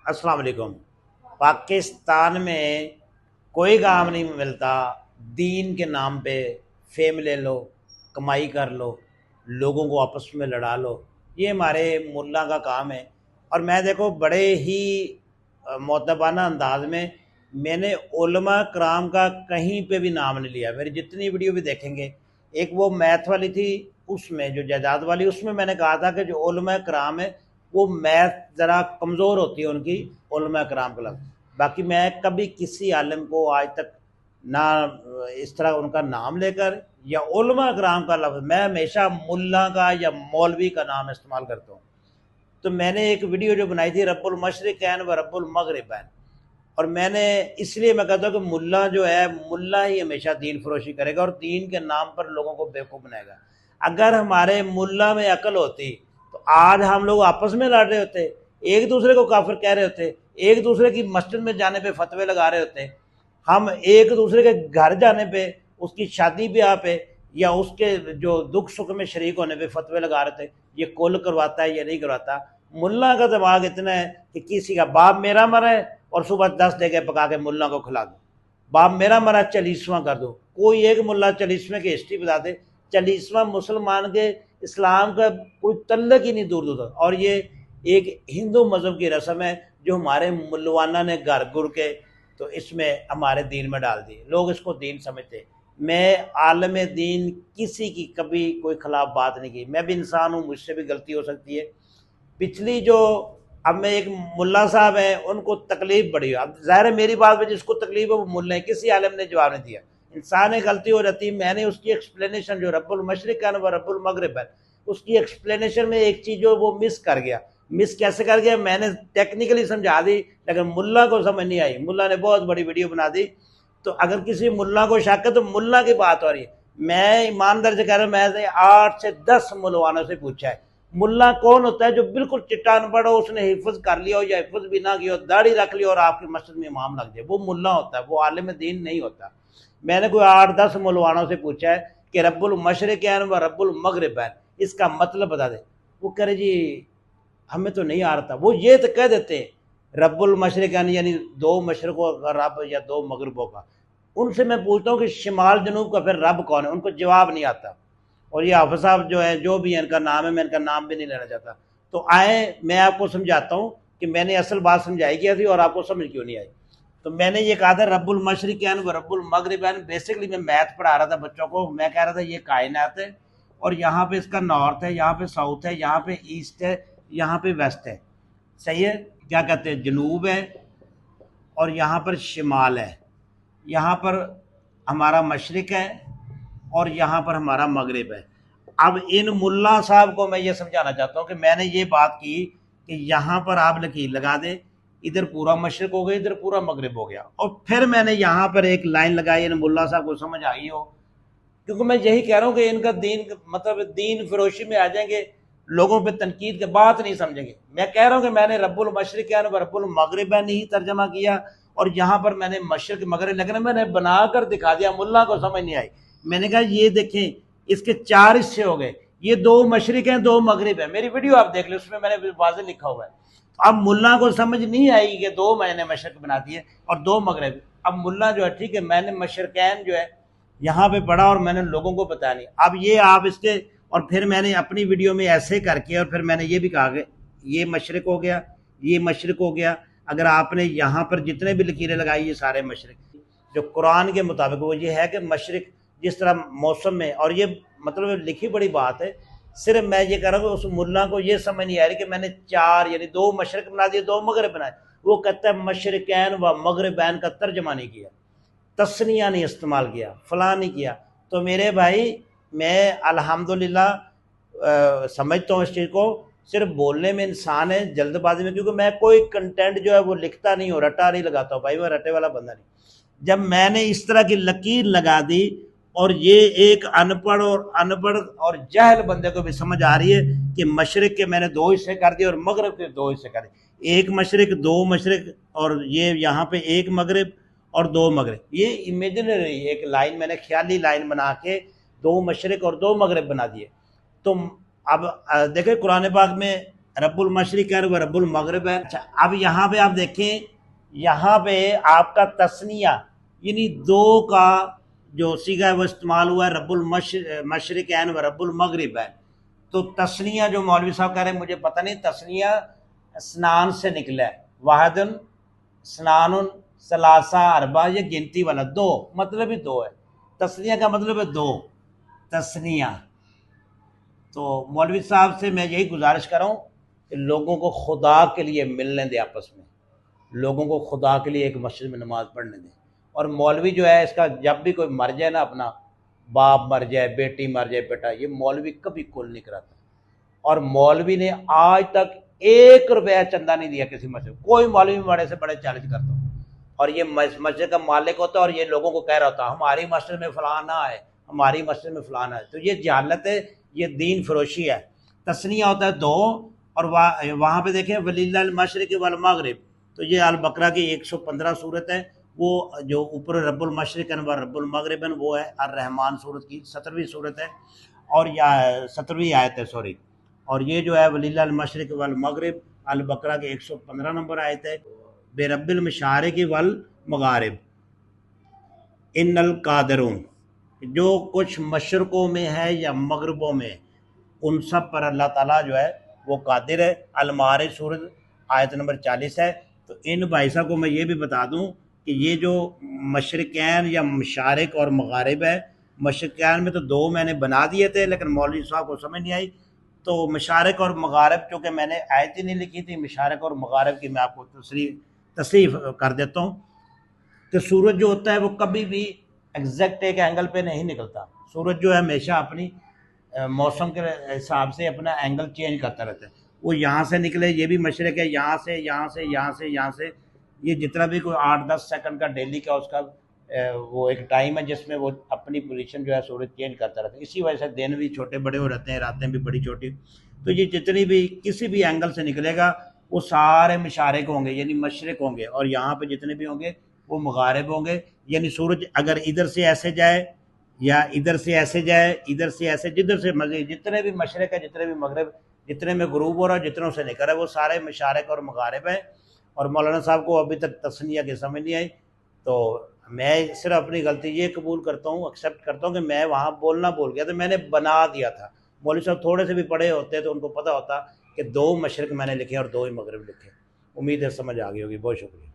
अस्सलाम वालेकुम। पाकिस्तान में कोई काम नहीं मिलता। दीन के नाम पे फेम ले लो, कमाई कर लो, लोगों को आपस में लड़ा लो। ये हमारे मुल्ला का काम है। और मैं देखो बड़े ही मोतबाना अंदाज में मैंने उलमा कराम का कहीं पे भी नाम नहीं लिया। मेरी जितनी वीडियो भी देखेंगे, एक वो मैथ वाली थी, उसमें जो जायदाद वाली, उसमें मैंने कहा था कि जो उलमा कराम है वो मैथ ज़रा कमज़ोर होती है उनकी, उलमा कराम के लफ्ज़। बाकी मैं कभी किसी आलिम को आज तक ना इस तरह उनका नाम लेकर या उलमा कराम का लफ्ज़, मैं हमेशा मुल्ला का या मौलवी का नाम इस्तेमाल करता हूँ। तो मैंने एक वीडियो जो बनाई थी रब्बुल मशरिकैन व रब्बुल मगरिबैन, और मैंने इसलिए मैं कहता हूँ कि मुल्ला जो है, मुल्ला ही हमेशा दीन फरोशी करेगा और दीन के नाम पर लोगों को बेवकूफ़ बनाएगा। अगर हमारे मुल्ला में अकल होती तो आज हम लोग आपस में लड़ रहे होते, एक दूसरे को काफिर कह रहे होते, एक दूसरे की मस्जिद में जाने पे फतवे लगा रहे होते, हम एक दूसरे के घर जाने पे, उसकी शादी ब्याह पे या उसके जो दुख सुख में शरीक होने पे फतवे लगा रहे थे, ये कुल करवाता है या नहीं करवाता। मुल्ला का दिमाग इतना है कि किसी का बाप मेरा मरा है और सुबह 10 जगह पका के मुल्ला को खिला दो, बाप मेरा मरा 40वां कर दो। कोई एक मुल्ला 40वें की हिस्ट्री बता दे, 40वां मुसलमान के इस्लाम का कोई तल्लक ही नहीं दूर दूर। और ये एक हिंदू मज़हब की रस्म है जो हमारे मुल्लवाना ने घर गुर के तो इसमें हमारे दीन में डाल दी। लोग इसको दीन समझते। मैं आलम दीन किसी की कभी कोई खिलाफ बात नहीं की। मैं भी इंसान हूँ, मुझसे भी गलती हो सकती है। पिछली जो, अब मैं एक मुल्ला साहब हैं, उनको तकलीफ बड़ी है, अब ज़ाहिर है मेरी बात में जिसको तकलीफ है वो मुल्ला है, किसी आलम ने जवाब नहीं दिया। इंसान गलती हो जाती है। मैंने उसकी एक्सप्लेनेशन जो रब्बुल मशरिकैन व रब्बुल मगरिबैन, उसकी एक्सप्लेनेशन में एक चीज़ जो वो मिस कर गया। मिस कैसे कर गया, मैंने टेक्निकली समझा दी लेकिन मुल्ला को समझ नहीं आई। मुल्ला ने बहुत बड़ी वीडियो बना दी। तो अगर किसी मुल्ला को शक है तो मुल्ला की बात हो रही है। मैं ईमानदार से कह रहा हूँ, मैंने 8 से 10 मुलवानों से पूछा है मुल्ला कौन होता है जो बिल्कुल चिट्टा अनपढ़ हो, उसने हिफ्ज कर लिया हो या हिफ्ज भी ना किया हो, दाढ़ी रख ली और आपकी मस्जिद में इमाम लग जाए, वो मुल्ला होता है, वो आलिम दीन नहीं होता। मैंने कोई 8-10 मुलवानों से पूछा है कि रब्बुल मशरिकैन व रब्बुल मगरिबैन इसका मतलब बता दे। वो कह रहे जी हमें तो नहीं आ रहा था। वो ये तो कह देते रब्बुल मशरिकैन यानी 2 मशरकों का रब या 2 मगरबों का। उनसे मैं पूछता हूँ कि शिमाल जनूब का फिर रब कौन है, उनको जवाब नहीं आता। और ये हाफिज साहब जो है, जो भी है, इनका नाम है, मैं इनका नाम भी नहीं लेना चाहता। तो आए मैं आपको समझाता हूँ कि मैंने असल बात समझाई क्या थी और आपको समझ क्यों नहीं आई। तो मैंने ये कहा था रब्बुल मशरिकैन व रब्बुल मगरिबैन, बेसिकली मैं मैथ पढ़ा रहा था बच्चों को। मैं कह रहा था ये कायनात है और यहाँ पे इसका नॉर्थ है, यहाँ पे साउथ है, यहाँ पे ईस्ट है, यहाँ पे वेस्ट है, सही है, क्या कहते हैं, जनूब है, और यहाँ पर शिमाल है, यहाँ पर हमारा मशरिक है और यहाँ पर हमारा मगरिब है। अब इन मुल्ला साहब को मैं ये समझाना चाहता हूँ कि मैंने ये बात की कि यहाँ पर आप लकीर लगा दे, इधर पूरा मशरिक हो गया, इधर पूरा मगरिब हो गया। और फिर मैंने यहाँ पर एक लाइन लगाई, इन मुल्ला साहब को समझ आई हो, क्योंकि मैं यही कह रहा हूँ कि इनका दीन मतलब दीन फरोशी में आ जाएंगे, लोगों पे तनकीद के बात नहीं समझेंगे। मैं कह रहा हूँ कि मैंने रब्बुल मशरिकैन व रब्बुल मगरिबैन ही तर्जमा किया और यहाँ पर मैंने मशरिक मगरिब, लेकिन मैंने बनाकर दिखा दिया, मुल्ला को समझ नहीं आई। मैंने कहा ये देखें इसके 4 हिस्से हो गए, ये 2 मशरिक हैं 2 मगरिब है। मेरी वीडियो आप देख लो, उसमें मैंने वाज़ेह लिखा हुआ है। तो अब मुल्ला को समझ नहीं आई कि 2 मैंने मशरिक बना दिए और 2 मगरिब। अब मुल्ला जो है, ठीक है, मैंने मशरिकैन जो है यहाँ पे पढ़ा और मैंने लोगों को बताया नहीं। अब ये आप इसके, और फिर मैंने अपनी वीडियो में ऐसे करके, और फिर मैंने ये भी कहा कि ये मशरिक हो गया, ये मशरिक हो गया। अगर आपने यहाँ पर जितने भी लकीरें लगाई ये सारे मशरिक, जो कुरान के मुताबिक वो ये है कि मशरिक जिस तरह मौसम में, और ये मतलब लिखी बड़ी बात है। सिर्फ मैं ये कह रहा हूँ उस मुल्ला को ये समझ नहीं आ रही कि मैंने 4 यानी 2 मशरिक बना दिए 2 मगरिब बनाए। वो कहता है मशरिकैन व मगरिबैन का तर्जमा नहीं किया, तस्निया नहीं इस्तेमाल किया, फलां नहीं किया। तो मेरे भाई मैं अल्हम्दुलिल्लाह समझता हूँ इस चीज़ को। सिर्फ बोलने में इंसान है, जल्दबाजी में, क्योंकि मैं कोई कंटेंट जो है वो लिखता नहीं हूँ, रटा नहीं लगाता हूँ भाई, मैं रटे वाला बंदा नहीं। जब मैंने इस तरह की लकीर लगा दी और ये एक अनपढ़ और जाहिल बंदे को भी समझ आ रही है कि मशरिक के मैंने 2 हिस्से कर दिए और मगरब के 2 हिस्से कर दिए, 1 मशरिक 2 मशरिक, और ये यहाँ पे 1 मगरिब और 2 मगरिब। ये इमेजिनरी एक लाइन मैंने ख्याली लाइन बना के 2 मशरिक और 2 मगरिब बना दिए। तो अब देखें कुरान पाक में रब्बुल मशरिक है व रब्बुल मगरिब है। अच्छा, अब यहाँ पे आप देखें, यहाँ पे आपका तस्निया यानी दो का जो सीगा है वो इस्तेमाल हुआ है, रब्बुल मशरिक है व रब्बुल मगरिब है। तो तस्निया जो मौलवी साहब कह रहे हैं मुझे पता नहीं, तस्निया स्नान से निकला है, वाहिदन स्नानुन सलासा अरबा, ये गिनती वाला दो, मतलब ही दो है। तस्निया का मतलब है दो, तस्निया। तो मौलवी साहब से मैं यही गुजारिश कर रहा हूँ कि लोगों को खुदा के लिए मिलने दें, आपस में लोगों को खुदा के लिए एक मस्जिद में नमाज पढ़ने दें। और मौलवी जो है इसका, जब भी कोई मर जाए ना, अपना बाप मर जाए, बेटी मर जाए, बेटा, ये मौलवी कभी कुल नहीं कराता। और मौलवी ने आज तक 1 रुपया चंदा नहीं दिया किसी मस्जिद। कोई मौलवी बड़े से बड़े चैलेंज करता हूँ, और ये मस्जिद का मालिक होता है और ये लोगों को कह रहा होता हमारी मस्जिद में फलाना है, हमारी मस्जिद में फलाना है। तो ये जहालत है, ये दीन फरोशी है। तस्निया होता है दो, और वहाँ पे देखें वलिल्लाहिल मशरिक़ वल मग़रिब, तो ये अल बकरा की 115 सूरत है। वो जो ऊपर रब्बुल मशरिक़ व रब्बुल मग़रिब वो है अर रहमान सूरत की 17वीं सूरत है, और या 17वीं आयत है, सॉरी। और ये जो है वलिल्लाहिल मशरिक़ वल मग़रिब अल बकरा के 115 नंबर आयत है। बेरब्बिल मशारिक़ वल मग़ारिब इन्नल कादिरून, जो कुछ मशरक़ों में है या मगरबों में, उन सब पर अल्लाह ताला जो है वो कादिर है। अलमारिज सूरत आयत नंबर 40 है। तो इन भाई साहब को मैं ये भी बता दूं कि ये जो मशरक़ैन या मशारिक़ और मग़ारिब है, मशरक़ैन में तो दो मैंने बना दिए थे, लेकिन मौलवी साहब को समझ नहीं आई। तो मशारिक़ और मग़ारिब, चूँकि मैंने आयत ही नहीं लिखी थी मशारिक़ और मग़ारिब की, मैं आपको तसरीफ़ कर देता हूँ कि सूरज जो होता है वो कभी भी एग्जैक्ट एक एंगल पे नहीं निकलता। सूरज जो है हमेशा अपनी मौसम के हिसाब से अपना एंगल चेंज करता रहता है। वो यहाँ से निकले, ये भी मशरक़ है, यहाँ से, यहाँ से, यहाँ से, यहाँ से, ये जितना भी कोई 8-10 सेकंड का डेली का उसका वो एक टाइम है जिसमें वो अपनी पोजीशन जो है सूरज चेंज करता रहता है। इसी वजह से दिन भी छोटे बड़े हो रहते हैं, रातें भी बड़ी छोटी। तो ये जितनी भी किसी भी एंगल से निकलेगा वो सारे मशारिक़ होंगे यानी मशरक़ होंगे, और यहाँ पे जितने भी होंगे वो मग़ारिब होंगे। यानी सूरज अगर इधर से ऐसे जाए या इधर से ऐसे जाए, इधर से ऐसे, जिधर से मर्जी, जितने भी मशरक़ है, जितने भी मगरब, जितने में गुरूब हो रहा है, जितनों से निकल रहा है, वो सारे मशारिक़ और मग़ारिब हैं। और मौलाना साहब को अभी तक तस्निया की समझ नहीं आई। तो मैं सिर्फ अपनी गलती ये कबूल करता हूँ, एक्सेप्ट करता हूँ कि मैं वहाँ बोलना भूल गया, तो मैंने बना दिया था। मौलवी साहब थोड़े से भी पढ़े होते तो उनको पता होता कि 2 मशरक़ मैंने लिखे और 2 ही मगरब लिखे। उम्मीद है समझ आ गई होगी। बहुत शुक्रिया।